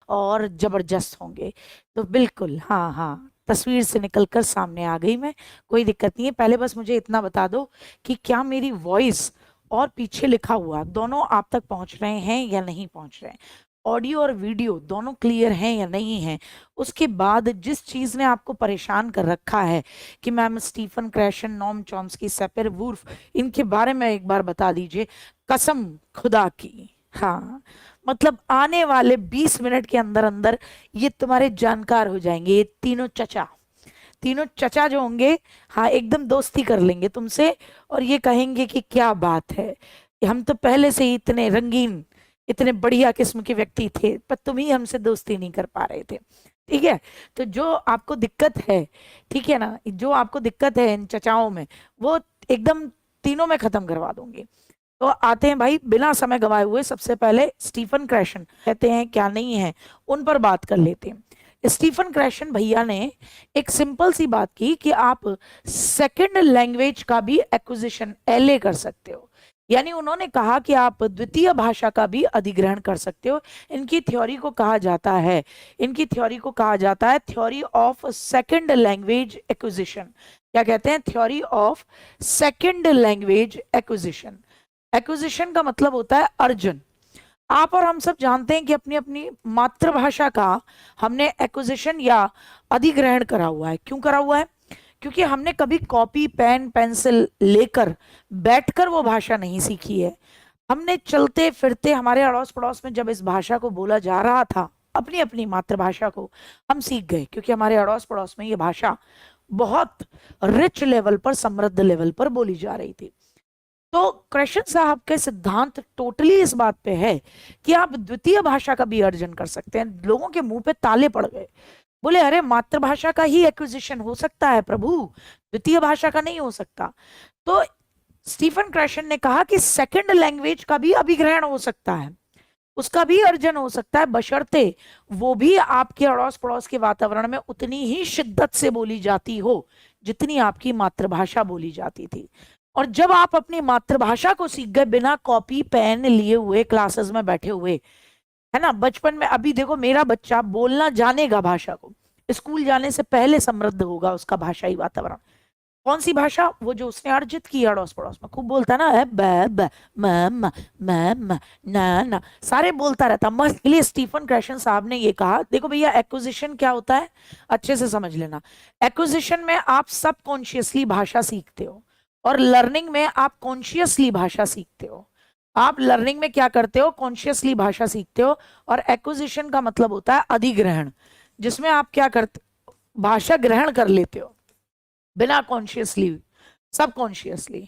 और जबरदस्त होंगे। तो बिल्कुल, हाँ हाँ, तस्वीर से निकलकर सामने आ गई मैं, कोई दिक्कत नहीं है। पहले बस मुझे इतना बता दो कि क्या मेरी वॉइस और पीछे लिखा हुआ दोनों आप तक पहुंच रहे हैं या नहीं पहुंच रहे हैं, ऑडियो और वीडियो दोनों क्लियर हैं या नहीं है। उसके बाद जिस चीज ने आपको परेशान कर रखा है कि ma'am Stephen Krashen, Noam Chomsky, Sapir Whorf, इनके बारे में एक बार बता दीजिए, कसम खुदा की। हाँ, मतलब आने वाले 20 मिनट के अंदर अंदर ये तुम्हारे जानकार हो जाएंगे, ये तीनों चचा, तीनों चचा जो होंगे, हाँ एकदम दोस्ती कर लेंगे तुमसे, और ये कहेंगे कि क्या बात है, हम तो पहले से ही इतने रंगीन, इतने बढ़िया किस्म के व्यक्ति थे, पर तुम ही हमसे दोस्ती नहीं कर पा रहे थे। ठीक है, तो जो आपको दिक्कत है, ठीक है ना, जो आपको दिक्कत है इन चचाओं में, वो एकदम तीनों में खत्म करवा दूंगी। तो आते हैं भाई बिना समय गवाए हुए, सबसे पहले स्टीफन क्रैशन कहते हैं क्या नहीं है, उन पर बात कर लेते हैं। स्टीफन क्रैशन भैया ने एक सिंपल सी बात की कि आप सेकंड लैंग्वेज का भी एक्विजिशन, एलए कर सकते हो, यानी उन्होंने कहा कि आप द्वितीय भाषा का भी अधिग्रहण कर सकते हो। इनकी थ्योरी को कहा जाता है, इनकी थ्योरी को कहा जाता है theory of second language acquisition. क्या कहते हैं? Theory of second language acquisition. Acquisition का मतलब होता है अर्जन। आप और हम सब जानते हैं कि अपनी अपनी मातृभाषा का हमने एक्विजिशन या अधिग्रहण करा हुआ है। क्यों करा हुआ है? क्योंकि हमने कभी कॉपी पेन पेंसिल लेकर बैठकर वो भाषा नहीं सीखी है। हमने चलते फिरते हमारे अड़ोस पड़ोस में जब इस भाषा को बोला जा रहा था, अपनी अपनी मातृभाषा को, हम सीख गए, क्योंकि हमारे अड़ोस पड़ोस में ये भाषा बहुत रिच लेवल पर, समृद्ध लेवल पर बोली जा रही थी। तो कृष्ण साहब के सिद्धांत टोटली इस बात पे है कि आप द्वितीय भाषा का भी अर्जन कर सकते हैं। लोगों के मुंह पे ताले पड़ गए, बोले अरे मातृभाषा का ही एक्विजिशन हो सकता है प्रभु, द्वितीय भाषा का नहीं हो सकता। तो स्टीफन क्रैशन ने कहा कि सेकंड लैंग्वेज का भी अभिग्रहण हो सकता है, उसका भी अर्जन हो सकता है, बशर्ते वो भी आपके अड़ोस पड़ोस के वातावरण में उतनी ही शिद्दत से बोली जाती हो जितनी आपकी मातृभाषा बोली जाती थी। और जब आप अपनी मातृभाषा को सीख गए बिना कॉपी पेन लिए हुए, क्लासेस में बैठे हुए, है ना, बचपन में, अभी देखो मेरा बच्चा बोलना जानेगा भाषा को, स्कूल जाने से पहले समृद्ध होगा उसका भाषाई वातावरण। कौन सी भाषा? वो जो उसने अर्जित की अड़ोस पड़ोस में, खूब बोलता ना है, ब ब म म ना ना, सारे बोलता रहता मस्त। इसलिए स्टीफन क्रैशन साहब ने ये कहा, देखो भैया एक्विजिशन क्या होता है, अच्छे से समझ लेना। एक्विजिशन में आप सबकॉन्शियसली भाषा सीखते हो, और लर्निंग में आप कॉन्शियसली भाषा सीखते हो। आप लर्निंग में क्या करते हो? कॉन्शियसली भाषा सीखते हो। और एक्विजिशन का मतलब होता है अधिग्रहण, जिसमें आप क्या करते, भाषा ग्रहण कर लेते हो बिना कॉन्शियसली, सबकॉन्शियसली।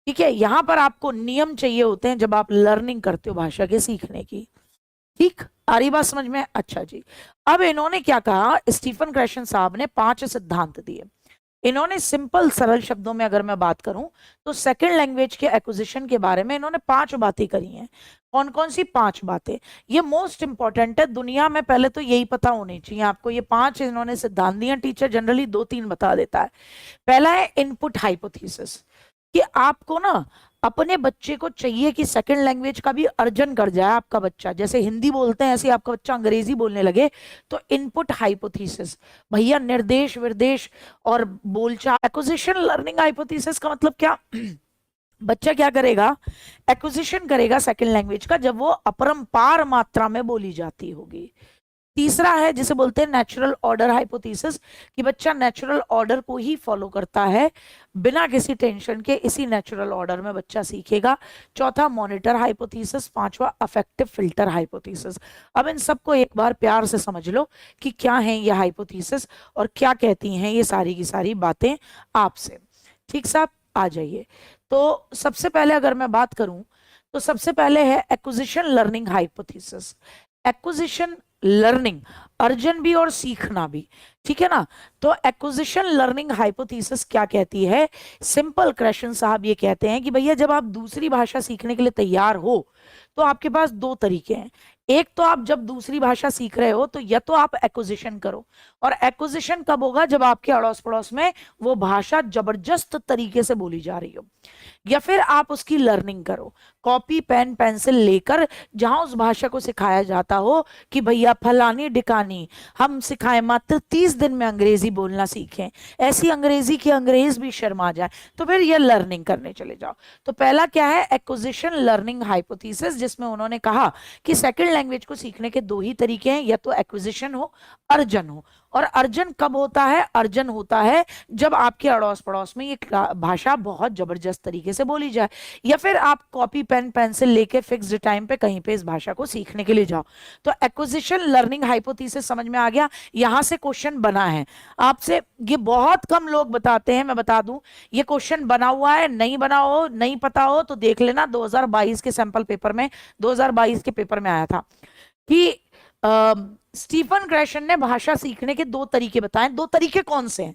ठीक है, यहां पर आपको नियम चाहिए होते हैं जब आप लर्निंग करते हो भाषा के सीखने की। ठीक, आ रही बात समझ में? अच्छा जी। अब इन्होंने क्या कहा, स्टीफन क्रैशन साहब ने 5 सिद्धांत दिए। इन्होंने सिंपल सरल शब्दों में अगर मैं बात करूं तो सेकंड लैंग्वेज के एक्विजिशन के बारे में इन्होंने 5 बातें करी हैं। कौन कौन सी 5 बातें? ये मोस्ट इंपॉर्टेंट है दुनिया में, पहले तो यही पता होनी चाहिए आपको। ये 5 इन्होंने सिद्धांत दिए, टीचर जनरली 2-3 बता देता है। पहला है इनपुट हाइपोथेसिस, कि आपको ना अपने बच्चे को चाहिए कि सेकंड लैंग्वेज का भी अर्जन कर जाए। आपका बच्चा जैसे हिंदी बोलते हैं ऐसे आपका बच्चा अंग्रेजी बोलने लगे, तो इनपुट हाइपोथेसिस, भैया निर्देश विर्देश और बोलचाल। एक्विजिशन लर्निंग हाइपोथेसिस का मतलब क्या? बच्चा क्या करेगा? एक्विजिशन करेगा सेकंड लैंग्वेज का जब वो अपरंपार मात्रा में बोली जाती होगी। तीसरा है जिसे बोलते हैं नेचुरल ऑर्डर हाइपोथेसिस, कि बच्चा नेचुरल ऑर्डर को ही फॉलो करता है, बिना किसी टेंशन के इसी नेचुरल ऑर्डर में बच्चा सीखेगा। चौथा मॉनिटर हाइपोथेसिस, पांचवा अफेक्टिव फिल्टर हाइपोथेसिस। अब इन सबको एक बार प्यार से समझ लो कि क्या है ये हाइपोथेसिस और क्या कहती हैं ये सारी की सारी बातें आपसे। ठीक साहब, आ जाइए। तो सबसे पहले अगर मैं बात करूं तो सबसे पहले है acquisition learning hypothesis. Acquisition learning, अर्जन भी और सीखना भी, ठीक है ना। तो एक्विजिशन लर्निंग हाइपोथेसिस क्या कहती है? सिंपल क्वेश्चन साहब ये कहते हैं कि भैया जब आप दूसरी भाषा सीखने के लिए तैयार हो तो आपके पास दो तरीके हैं। एक तो आप जब दूसरी भाषा सीख रहे हो तो या तो आप एक्विजिशन करो, और एक्विजिशन कब होगा? जब आपके अड़ोस पड़ोस में वो भाषा जबरदस्त तरीके से बोली जा रही हो, या फिर आप उसकी लर्निंग करो, कॉपी पेन पेंसिल लेकर, जहां उस भाषा को सिखाया जाता हो कि भैया फलानी डिकानी हम सिखाएं, मात्र 30 दिन में अंग्रेजी बोलना सीखें, ऐसी अंग्रेजी की अंग्रेज भी शर्मा जाए, तो फिर ये लर्निंग करने चले जाओ। तो पहला क्या है? एक्विजिशन लर्निंग हाइपोथेसिस, जिसमें उन्होंने कहा कि सेकंड लैंग्वेज को सीखने के दो ही तरीके हैं, या तो एक्विजिशन हो, अर्जन हो। और अर्जन कब होता है? अर्जन होता है जब आपके अड़ोस पड़ोस में ये भाषा बहुत जबरदस्त तरीके से बोली जाए, या फिर आप कॉपी पेन पेंसिल लेके फिक्स्ड टाइम पे कहीं पे इस भाषा को सीखने के लिए जाओ। तो एक्विजिशन लर्निंग हाइपोथेसिस समझ में आ गया? यहां से क्वेश्चन बना है आपसे, ये बहुत कम लोग बताते हैं, मैं बता दूं ये क्वेश्चन बना हुआ है। नहीं बना हो, नहीं पता हो तो देख लेना, 2022 के सैंपल पेपर में, 2022 के पेपर में आया था कि स्टीफन क्रैशन ने भाषा सीखने के दो तरीके बताए। दो तरीके कौन से हैं?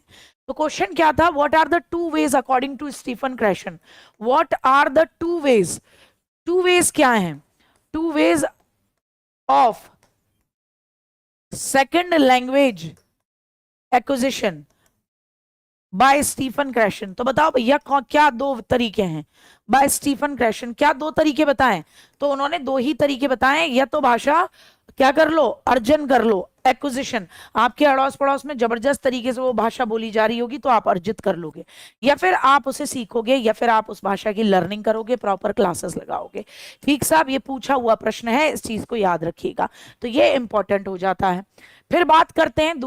तो क्वेश्चन क्या था? What are the two ways according to Stephen Krashen? What are the two ways? Two ways क्या हैं? Two ways of second language acquisition by Stephen Krashen. तो बताओ भैया क्या दो तरीके हैं बाय स्टीफन क्रैशन? क्या दो तरीके बताएं? तो उन्होंने दो ही तरीके बताए, या तो भाषा क्या कर लो? अर्जन कर लो, एक्विजिशन। आपके अड़ोस पड़ोस में जबरदस्त तरीके से वो भाषा बोली जा रही होगी तो आप अर्जित कर लोगे, या फिर आप उसे सीखोगे, या फिर आप उस भाषा की लर्निंग करोगे, प्रॉपर क्लासेस लगाओगे। ठीक साहब, ये पूछा हुआ प्रश्न है, इस चीज को याद रखिएगा, तो ये इंपॉर्टेंट हो जाता है। फिर बात करते हैं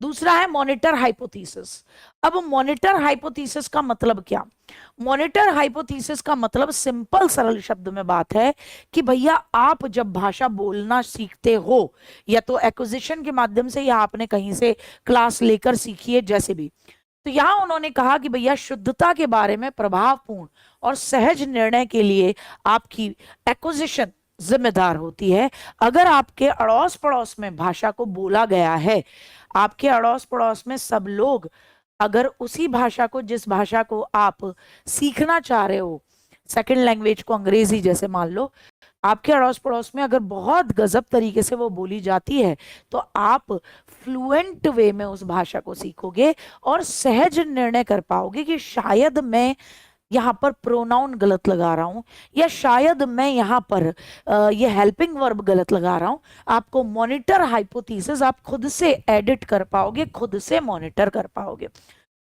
दूसरा है मॉनिटर हाइपोथेसिस। अब मॉनिटर हाइपोथेसिस का मतलब क्या? मॉनिटर हाइपोथेसिस का मतलब सिंपल सरल शब्द में बात है कि भैया आप जब भाषा बोलना सीखते हो, या तो एक्विजिशन के माध्यम से या आपने कहीं से क्लास लेकर सीखी है, जैसे भी, तो यहां उन्होंने कहा कि भैया शुद्धता के बारे में प्रभावपूर्ण और सहज निर्णय के लिए आपकी एक्विजिशन जिम्मेदार होती है। अगर आपके अड़ोस पड़ोस में भाषा को बोला गया है, आपके अड़ोस पड़ोस में सब लोग अगर उसी भाषा को, जिस भाषा को आप सीखना चाह रहे हो, सेकंड लैंग्वेज को अंग्रेजी जैसे मान लो, आपके अड़ोस पड़ोस में अगर बहुत गजब तरीके से वो बोली जाती है, तो आप फ्लुएंट वे में उस भाषा को सीखोगे और सहज निर्णय कर पाओगे कि शायद मैं यहाँ पर प्रोनाउन गलत लगा रहा हूं, या शायद मैं यहाँ पर ये हेल्पिंग वर्ब गलत लगा रहा हूं। आपको मॉनिटर हाइपोथेसिस आप खुद से एडिट कर पाओगे, खुद से मॉनिटर कर पाओगे।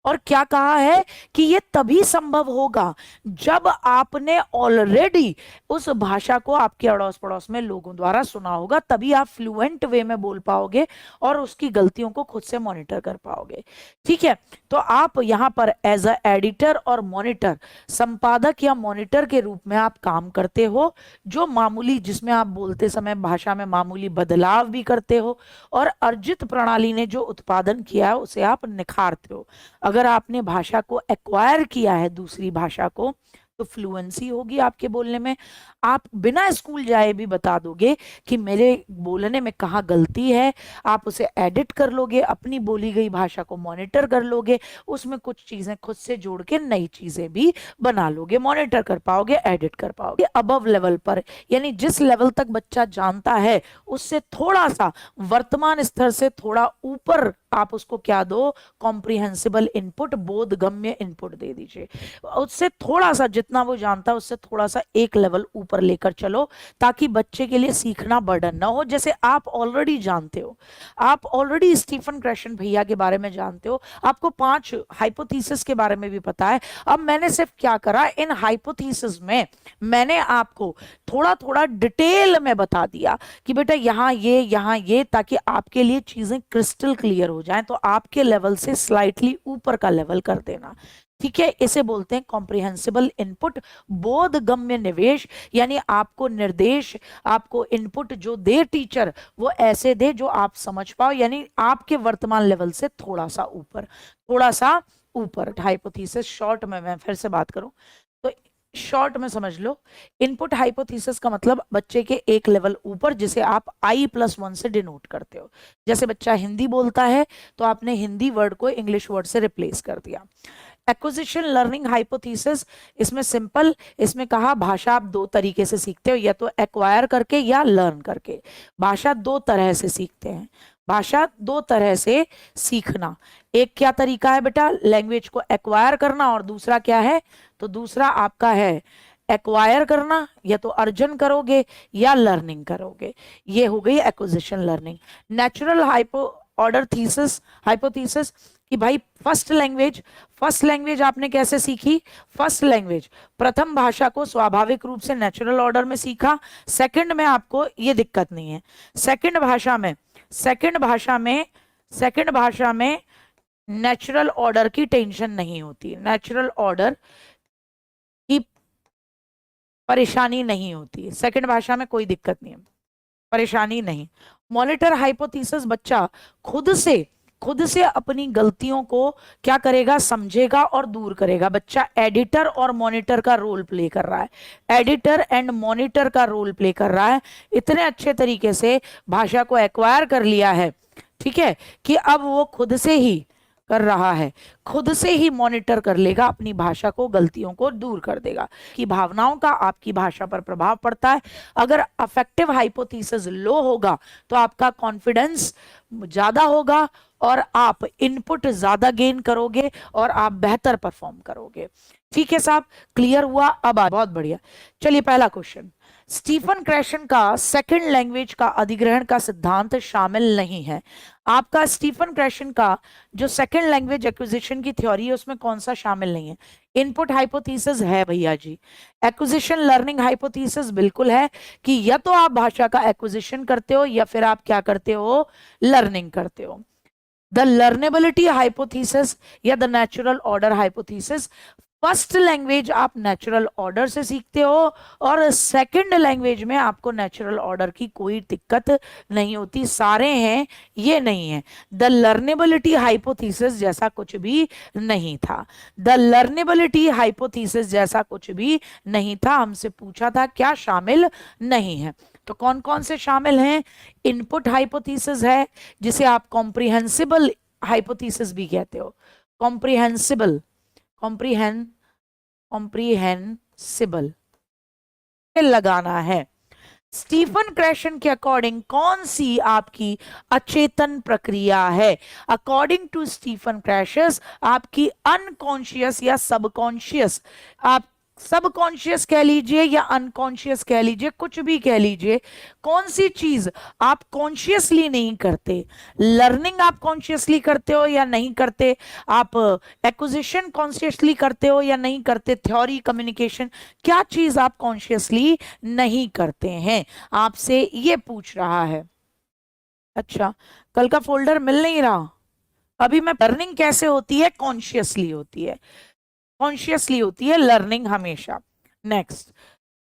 और क्या कहा है कि ये तभी संभव होगा जब आपने ऑलरेडी उस भाषा को आपके अड़ोस पड़ोस में लोगों द्वारा सुना होगा, तभी आप फ्लुएंट वे में बोल पाओगे और उसकी गलतियों को खुद से मॉनिटर कर पाओगे। ठीक है, तो आप यहाँ पर एज अ एडिटर और मॉनिटर, संपादक या मॉनिटर के रूप में आप काम करते हो, जो मामूली, जिसमें आप बोलते समय भाषा में मामूली बदलाव भी करते हो, और अर्जित प्रणाली ने जो उत्पादन किया है उसे आप निखारते हो। अगर आपने भाषा को एक्वायर किया है, दूसरी भाषा को, तो फ्लुएंसी होगी आपके बोलने में। आप बिना स्कूल जाए भी बता दोगे कि मेरे बोलने में कहाँ गलती है, आप उसे एडिट कर लोगे, अपनी बोली गई भाषा को मॉनिटर कर लोगे, उसमें कुछ चीजें खुद से जोड़ के नई चीजें भी बना लोगे, मॉनिटर कर पाओगे, एडिट कर पाओगे। अबव लेवल पर, यानी जिस लेवल तक बच्चा जानता है उससे थोड़ा सा, वर्तमान स्तर से थोड़ा ऊपर आप उसको क्या दो? कॉम्प्रिहेंसिबल इनपुट, बोधगम्य इनपुट दे दीजिए। उससे थोड़ा सा, जितना वो जानता है उससे थोड़ा सा एक लेवल ऊपर लेकर चलो, ताकि बच्चे के लिए सीखना बर्डन ना हो। जैसे आप ऑलरेडी जानते हो, आप ऑलरेडी स्टीफन क्रैशन भैया के बारे में जानते हो, आपको 5 हाइपोथेसिस के बारे में भी पता है। अब मैंने सिर्फ क्या करा, इन हाइपोथेसिस में मैंने आपको थोड़ा थोड़ा डिटेल में बता दिया कि बेटा यहाँ ये, ताकि आपके लिए चीजें क्रिस्टल क्लियर हो जाएं, तो आपके लेवल से स्लाइटली ऊपर का लेवल कर देना। ठीक है, इसे बोलते हैं कॉम्प्रिहेंसिबल इनपुट, बोधगम्य निवेश। यानी आपको निर्देश, आपको इनपुट जो दे टीचर, वो ऐसे दे जो आप समझ पाओ, यानी आपके वर्तमान लेवल से थोड़ा सा ऊपर, थोड़ा सा ऊपर। हाइपोथेसिस शॉर्ट में मैं फिर से बात करूं तो शॉर्ट में समझ लो, इनपुट हाइपोथेसिस का मतलब बच्चे के एक लेवल ऊपर, जिसे आप I+1 से डिनोट करते हो। जैसे बच्चा हिंदी बोलता है तो आपने हिंदी वर्ड को इंग्लिश वर्ड से रिप्लेस कर दिया। एक्विजिशन लर्निंग हाइपोथेसिस, इसमें सिंपल, इसमें कहा भाषा आप दो तरीके से सीखते हो, या तो एक्वायर करके या लर्न करके। भाषा दो तरह से सीखते हैं, भाषा दो तरह से सीखना। एक क्या तरीका है बेटा, लैंग्वेज को एक्वायर करना, और दूसरा क्या है, तो दूसरा आपका है एक्वायर करना, या तो अर्जन करोगे या लर्निंग करोगे। ये हो गई acquisition learning. Natural order thesis hypothesis, कि भाई फर्स्ट लैंग्वेज आपने कैसे सीखी, फर्स्ट लैंग्वेज प्रथम भाषा को स्वाभाविक रूप से नेचुरल ऑर्डर में सीखा। सेकंड में आपको ये दिक्कत नहीं है, सेकंड भाषा में नेचुरल ऑर्डर की टेंशन नहीं होती, नेचुरल ऑर्डर की परेशानी नहीं होती, सेकंड भाषा में कोई दिक्कत नहीं है, परेशानी नहीं। मॉनिटर हाइपोथेसिस, बच्चा खुद से अपनी गलतियों को क्या करेगा, समझेगा और दूर करेगा। बच्चा एडिटर और मॉनिटर का रोल प्ले कर रहा है, एडिटर एंड मॉनिटर का रोल प्ले कर रहा है। इतने अच्छे तरीके से भाषा को एक्वायर कर लिया है, ठीक है, कि अब वो खुद से ही कर रहा है, खुद से ही मॉनिटर कर लेगा अपनी भाषा को, गलतियों को दूर कर देगा। कि भावनाओं का आपकी भाषा पर प्रभाव पड़ता है। अगर अफेक्टिव हाइपोथेसिस लो होगा तो आपका कॉन्फिडेंस ज्यादा होगा और आप इनपुट ज्यादा गेन करोगे और आप बेहतर परफॉर्म करोगे। ठीक है साहब, क्लियर हुआ? अब बहुत बढ़िया। चलिए पहला क्वेश्चन, स्टीफन क्रैशन का सेकंड लैंग्वेज का अधिग्रहण का सिद्धांत शामिल नहीं है। आपका स्टीफन क्रैशन का जो सेकंड लैंग्वेज एक्विजिशन की थ्योरी है उसमें कौन सा शामिल नहीं है? इनपुट हाइपोथेसिस है भैया जी, एक्विजिशन लर्निंग हाइपोथेसिस बिल्कुल है, कि या तो आप भाषा का एक्विजिशन करते हो या फिर आप क्या करते हो, लर्निंग करते हो। द लर्नेबिलिटी हाइपोथेसिस या the natural order hypothesis, first language आप नेचुरल ऑर्डर से सीखते हो और सेकंड लैंग्वेज में आपको नेचुरल ऑर्डर की कोई दिक्कत नहीं होती, सारे हैं, ये नहीं है। द लर्नेबिलिटी हाइपोथेसिस जैसा कुछ भी नहीं था, द लर्नेबिलिटी हाइपोथेसिस जैसा कुछ भी नहीं था। हमसे पूछा था क्या शामिल नहीं है, तो कौन कौन से शामिल हैं? इनपुट हाइपोथेसिस है, जिसे आप कॉम्प्रिहेंसिबल हाइपोथेसिस भी कहते हो, कॉम्प्रिहेंसिबल कॉम्प्रिहेंसिबल लगाना है। स्टीफन क्रैशन के अकॉर्डिंग कौन सी आपकी अचेतन प्रक्रिया है? अकॉर्डिंग टू स्टीफन क्रैशस आपकी अनकॉन्शियस या सबकॉन्शियस, आप सबकॉन्शियस कह लीजिए या अनकॉन्शियस कह लीजिए, कुछ भी कह लीजिए, कौन सी चीज आप कॉन्शियसली नहीं करते? लर्निंग आप कॉन्शियसली करते हो या नहीं करते? आप एक्विजिशन कॉन्शियसली करते हो या नहीं करते? थ्योरी, कम्युनिकेशन, क्या चीज आप कॉन्शियसली नहीं करते हैं? आपसे ये पूछ रहा है। अच्छा, कल का फोल्डर मिल नहीं रहा अभी। मैं लर्निंग कैसे होती है? कॉन्शियसली होती है, कॉन्शियसली होती है लर्निंग हमेशा। नेक्स्ट,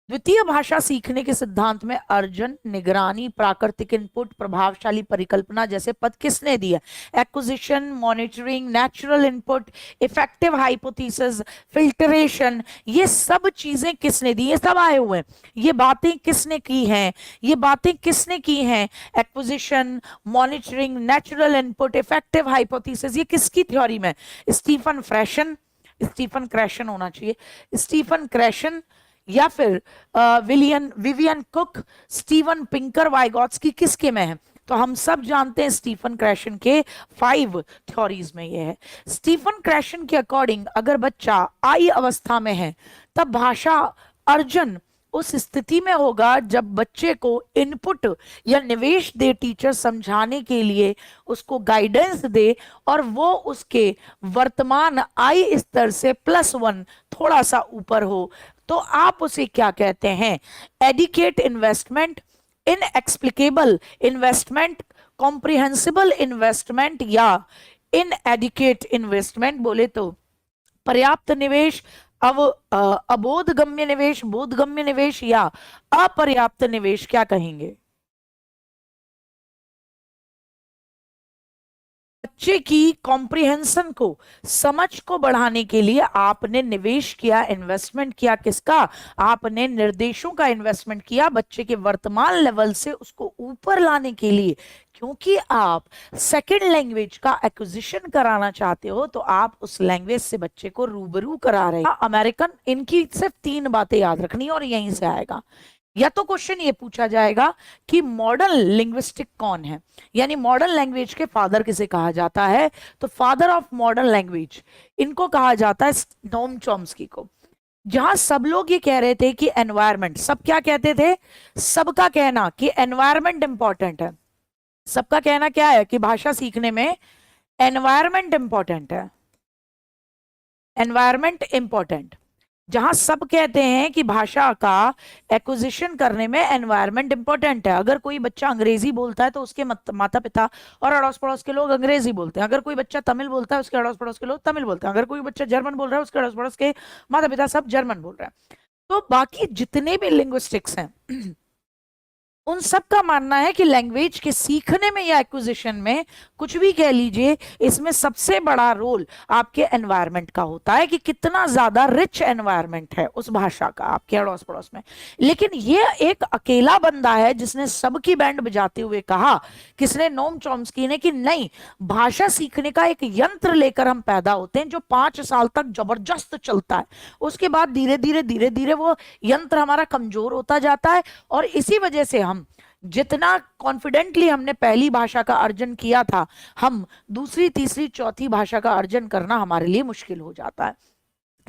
द्वितीय भाषा सीखने के सिद्धांत में अर्जन, निगरानी, प्राकृतिक इनपुट, प्रभावशाली परिकल्पना जैसे पद किसने दिया? Acquisition, monitoring, natural input, effective hypothesis, filtration, ये सब चीजें किसने दी? ये सब आए हुए हैं, ये बातें किसने की हैं? ये बातें किसने की हैं? Acquisition, monitoring, natural input, effective hypothesis, ये किसकी थ्योरी में? स्टीफन क्रैशन होना चाहिए, स्टीफन क्रैशन या फिर विवियन कुक, स्टीवन पिंकर, वाइगॉट्स्की, किसके में है? तो हम सब जानते हैं स्टीफन क्रैशन के 5 थ्योरीज में ये है। स्टीफन क्रैशन के अकॉर्डिंग अगर बच्चा आई अवस्था में है तब भाषा अर्जन उस स्थिति में होगा जब बच्चे को इनपुट या निवेश दे टीचर, समझाने के लिए उसको गाइडेंस दे और वो उसके वर्तमान आई स्तर से +1 थोड़ा सा ऊपर हो, तो आप उसे क्या कहते हैं? Adequate investment, inexplicable investment, comprehensible investment या इनएडिकेट इन्वेस्टमेंट। बोले तो पर्याप्त निवेश, अबोधगम्य निवेश, बोधगम्य निवेश या अपर्याप्त निवेश, क्या कहेंगे? बच्चे की कॉम्प्रिहेंशन को, समझ को बढ़ाने के लिए आपने निवेश किया, इन्वेस्टमेंट किया। किसका? आपने निर्देशों का इन्वेस्टमेंट किया बच्चे के वर्तमान लेवल से उसको ऊपर लाने के लिए। क्योंकि आप सेकेंड लैंग्वेज का एक्विजिशन कराना चाहते हो, तो आप उस लैंग्वेज से बच्चे को रूबरू करा रहे हैं। अमेरिकन, इनकी सिर्फ 3 बातें याद रखनी और यहीं से आएगा। या तो क्वेश्चन ये पूछा जाएगा कि मॉडर्न लिंग्विस्टिक कौन है, यानी मॉडर्न लैंग्वेज के फादर किसे कहा जाता है, तो फादर ऑफ मॉडर्न लैंग्वेज इनको कहा जाता है नोम चॉम्स्की को। जहां सब लोग ये कह रहे थे कि एनवायरमेंट, सब क्या कहते थे? सबका कहना कि एनवायरमेंट इंपॉर्टेंट है। सबका कहना क्या है? कि भाषा सीखने में एनवायरमेंट इंपॉर्टेंट है, एनवायरमेंट इंपॉर्टेंट। जहां सब कहते हैं कि भाषा का एक्विजिशन करने में एनवायरमेंट इंपॉर्टेंट है। अगर कोई बच्चा अंग्रेजी बोलता है तो उसके माता पिता और अड़ोस पड़ोस के लोग अंग्रेजी बोलते हैं। अगर कोई बच्चा तमिल बोलता है, उसके अड़ोस पड़ोस के लोग तमिल बोलते हैं। अगर कोई बच्चा जर्मन बोल रहा है, उसके अड़ोस पड़ोस के माता पिता सब जर्मन बोल रहे हैं। तो बाकी जितने भी लिंग्विस्टिक्स हैं उन सब का मानना है कि लैंग्वेज के सीखने में या एक्विजिशन में, कुछ भी कह लीजिए, इसमें सबसे बड़ा रोल आपके एनवायरनमेंट का होता है कि कितना ज्यादा रिच एनवायरनमेंट है उस भाषा का आपके अड़ोस पड़ोस में। लेकिन ये एक अकेला बंदा है जिसने सबकी बैंड बजाते हुए कहा, किसने? नोम चॉम्स्की ने, कि नहीं, भाषा सीखने का एक यंत्र लेकर हम पैदा होते हैं जो 5 साल तक जबरदस्त चलता है। उसके बाद धीरे धीरे धीरे धीरे वो यंत्र हमारा कमजोर होता जाता है, और इसी वजह से हम जितना कॉन्फिडेंटली हमने पहली भाषा का अर्जन किया था, हम दूसरी, तीसरी, चौथी भाषा का अर्जन करना हमारे लिए मुश्किल हो जाता है।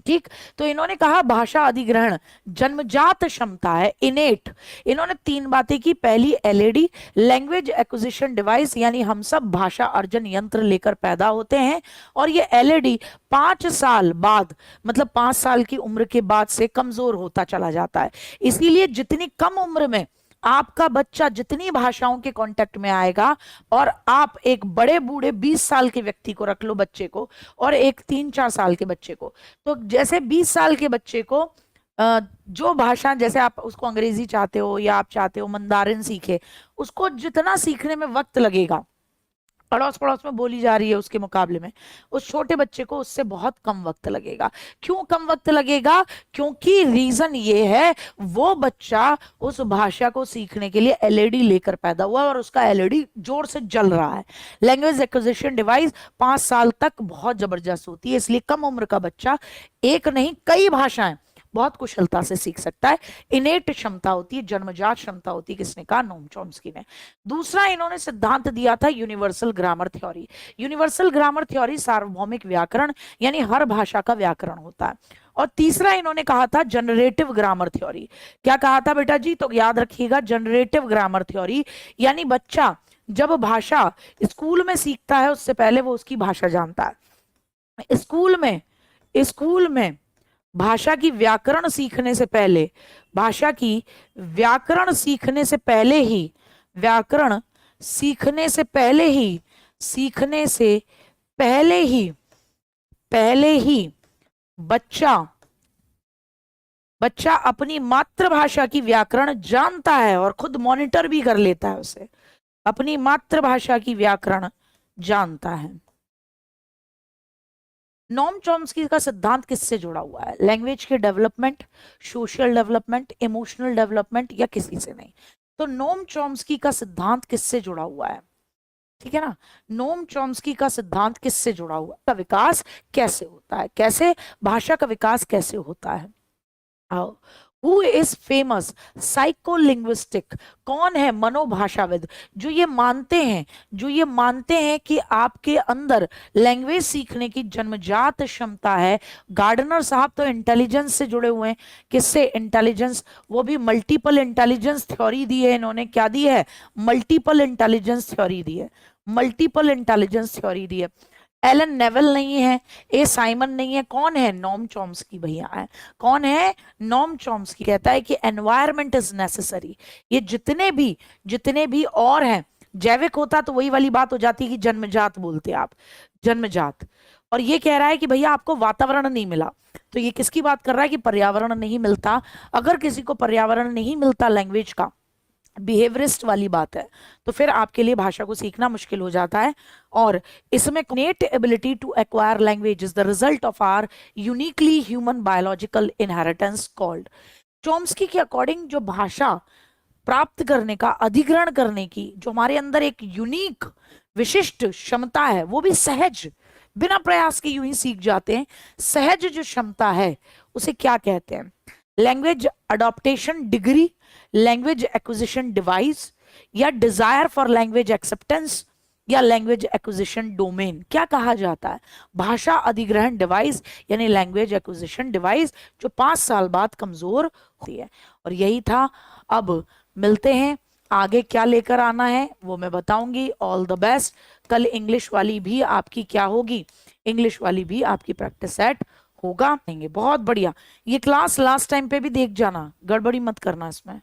ठीक, तो इन्होंने कहा भाषा अधिग्रहण जन्मजात क्षमता है, इनेट। इन्होंने 3 बातें की। पहली, एलएडी, लैंग्वेज एक्विजिशन डिवाइस, यानी हम सब भाषा अर्जन यंत्र लेकर पैदा होते हैं, और ये एलएडी 5 साल बाद, मतलब 5 साल की उम्र के बाद से कमजोर होता चला जाता है। इसीलिए जितनी कम उम्र में आपका बच्चा जितनी भाषाओं के कांटेक्ट में आएगा, और आप एक बड़े बूढ़े 20 साल के व्यक्ति को रख लो बच्चे को, और एक 3-4 साल के बच्चे को, तो जैसे 20 साल के बच्चे को जो भाषा, जैसे आप उसको अंग्रेजी चाहते हो या आप चाहते हो मंदारिन सीखे, उसको जितना सीखने में वक्त लगेगा अड़ोस पड़ोस में बोली जा रही है उसके मुकाबले में, उस छोटे बच्चे को उससे बहुत कम वक्त लगेगा। क्यों कम वक्त लगेगा? क्योंकि रीजन ये है, वो बच्चा उस भाषा को सीखने के लिए एलईडी लेकर पैदा हुआ और उसका एलईडी जोर से जल रहा है। लैंग्वेज एक्विजिशन डिवाइस 5 साल तक बहुत जबरदस्त होती है, इसलिए कम उम्र का बच्चा एक नहीं कई भाषाएं बहुत कुशलता से सीख सकता है। इनेट क्षमता होती है, जन्मजात क्षमता होती है। किसने कहा? नोम चॉम्स्की ने। दूसरा इन्होंने सिद्धांत दिया था universal grammar theory. Universal grammar theory सार्वभौमिक व्याकरण, यानी हर भाषा का व्याकरण होता है। और तीसरा इन्होंने कहा था जनरेटिव ग्रामर थ्योरी। क्या कहा था बेटा जी? तो याद रखिएगा, जनरेटिव ग्रामर थ्योरी, यानी बच्चा जब भाषा स्कूल में सीखता है उससे पहले वो उसकी भाषा जानता है। स्कूल में भाषा की व्याकरण सीखने से पहले, भाषा की व्याकरण सीखने से पहले ही, व्याकरण सीखने से पहले ही, सीखने से पहले ही बच्चा अपनी मातृभाषा की व्याकरण जानता है और खुद मॉनिटर भी कर लेता है उसे। अपनी मातृभाषा की व्याकरण जानता है। नोम चॉम्स्की का सिद्धांत किससे जुड़ा हुआ है? लैंग्वेज के development, social development, emotional development, या किसी से नहीं। तो नोम चॉम्स्की का सिद्धांत किससे जुड़ा हुआ है? ठीक है ना, नोम चॉम्स्की का सिद्धांत किससे जुड़ा हुआ है? का विकास कैसे होता है, कैसे भाषा का विकास कैसे होता है? Who is famous psycholinguistic? कौन है मनोभाषाविद जो ये मानते हैं कि आपके अंदर लैंग्वेज सीखने की जन्मजात क्षमता है। गार्डनर साहब तो इंटेलिजेंस से जुड़े हुए हैं। किससे? इंटेलिजेंस, वो भी मल्टीपल इंटेलिजेंस थ्योरी दी है इन्होंने। क्या दी है? मल्टीपल इंटेलिजेंस थ्योरी दी है। मल्टीपल इंटेलिजेंस थ्योरी दी है। एलन नेवल नहीं है, ए साइमन नहीं है, कौन है? नोम चॉम्स्की भैया है। कौन है? नोम चॉम्स्की कहता है कि एनवायरनमेंट इज नेसेसरी। ये जितने भी और हैं, जैविक होता तो वही वाली बात हो जाती है कि जन्मजात बोलते आप, जन्मजात। और ये कह रहा है कि भैया आपको वातावरण नहीं मिला, तो ये किसकी बात कर रहा है? कि पर्यावरण नहीं मिलता। अगर किसी को पर्यावरण नहीं मिलता लैंग्वेज का, बिहेवियरिस्ट वाली बात है, तो फिर आपके लिए भाषा को सीखना मुश्किल हो जाता है। और इसमें innate ability to acquire language is the result of our uniquely human biological inheritance called. Chomsky के अकॉर्डिंग जो भाषा प्राप्त करने का, अधिग्रहण करने की जो हमारे अंदर एक यूनिक विशिष्ट क्षमता है, वो भी सहज, बिना प्रयास के यूं ही सीख जाते हैं, सहज जो क्षमता है उसे क्या कहते हैं? Language adaptation degree, language acquisition device, या डिजायर फॉर लैंग्वेज एक्सेप्टेंस, या लैंग्वेज एक्विजिशन डोमेन। क्या कहा जाता है? भाषा अधिग्रहण डिवाइस यानी लैंग्वेज एक्विजिशन डिवाइस, जो 5 साल बाद कमजोर होती है। और यही था। अब मिलते हैं, आगे क्या लेकर आना है वो मैं बताऊंगी। All the best. कल इंग्लिश वाली भी आपकी क्या होगी? इंग्लिश वाली भी आपकी प्रैक्टिस सेट होगा। बहुत बढ़िया। ये क्लास लास्ट टाइम पे भी देख जाना, गड़बड़ी मत करना इसमें।